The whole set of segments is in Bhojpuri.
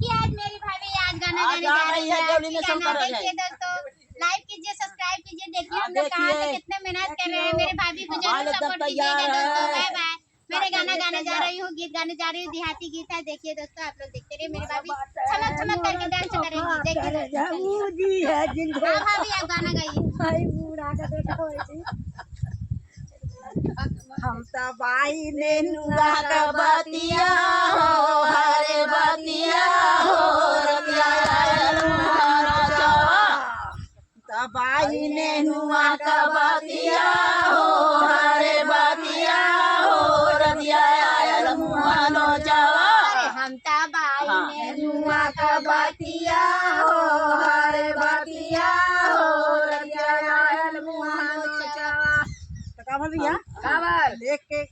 कि आज मेरी भाभी आज गाना गाने जा रही है। देखिए दोस्तों, लाइक कीजिए, सब्सक्राइब कीजिए। देखिए हम लोग कहाँ से कितने मेहनत कर रहे हैं। मेरे भाभी को जरूर सपोर्ट कीजिएगा दोस्तों। Bye bye. मेरे गाना गाने जा रही हूँ, गीत गाने जा रही हूँ, देहाती गीत है। देखिए दोस्तों, आप लोग देखते रहिए। मेरी भाभी चमक चमक करके डांस करेंगी। देखिए हाँ भाभी, आप गाना गाइए। हम तबाई ने नुआ का बतिया हो, हरे बतिया हो, रतिया तबाई ने नुआ का बतिया हो, हरे बतिया हो, रतिया मुहानो जावा। हम तबाई ने नुआ का बतिया हो, हरे बतिया हो, रतिया मुहानो जावा। भैया काबर लेके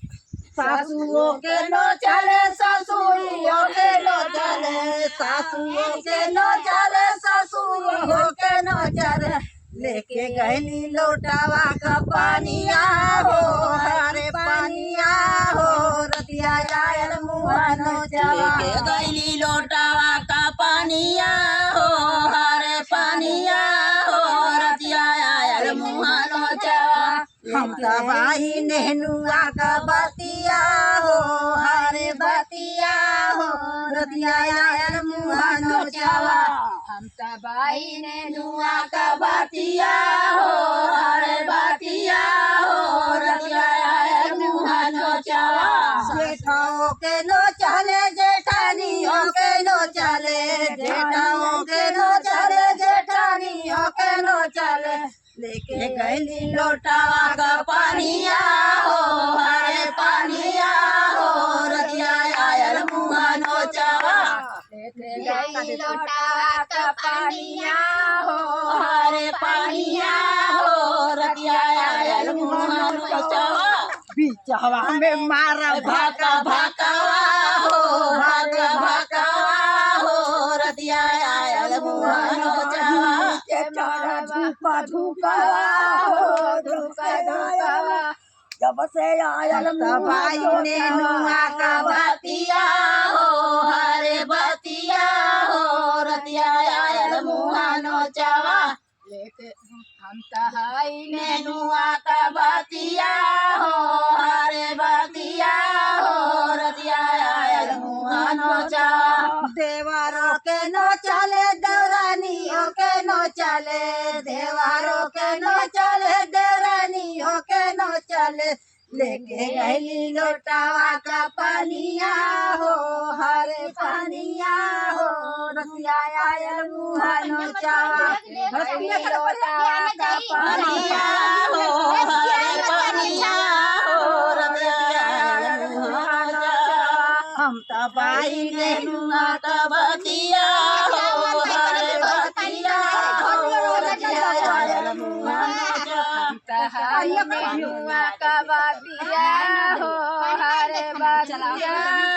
सासुओं के नो चले, ससुरियों के नो चले, सासुओं के नो चले, ससुरियों के नो चले। लेके गहली लोटावा का पानिया हो, हरे पानिया हो, रतिया आयल मुहानो जावा। लेके गहली लोटावा का पानिया हो, हरे पानिया हो, रतिया आयल मुहानो जावा। हम तबाही नेनुआ का बतिया हो, हरे बतिया हो, रतिया आयल मुहानो जावा। हम तबाही नेनुआ का बतिया हो, हरे बतिया हो, रतिया आयल मुहानो जावा। जेठाओं के नो चले, जेठानियों के नो चले, जेठाओं के नो चले, जेठानियों के नो चले। लेके गैली लोटावा का पानिया हो, हरे पानिया हो, रतिया आयल मुहानो जावा। लेके गैली लोटावा का पानिया हो, हरे पानिया हो, रतिया आयल मुहानो जावा। बिचवा में मारा भाका भाकावा हो, भाका भाकावा हो, रतिया आयल मुहानो जावा। धूपा धूकावा हो, धूका धूकावा। जब से आयल तबाई ने नुआ का बतिया हो, हरे बतिया हो, रतिया आयल मुहानो जावा। हम तहाई ने नुआ का बतिया हो, हरे बतिया हो, रतिया आयल मुहानो जावा। देवारों के नो चले, देवरानियों के नो चले, देवारों के नो चले, देवरानियों के नो चले। लेके गहली लोटावा का पानिया हो, हरे पानिया हो, रतिया आयल मुहानो जावा। लोटावा का पानिया हो, हरे पानिया हो, रतिया आयल मुहानो जावा। हम तबाई ने नुआ का बतिया हो, हरे बतिया हो, रतिया आयल मुहानो जावा। तहाई ने नुआ का बतिया हो, हरे बतिया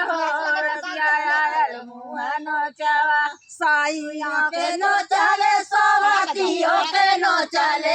हो, रतिया आयल मुहानो जावा। साइया के नो चले, सवातियों के नो चले।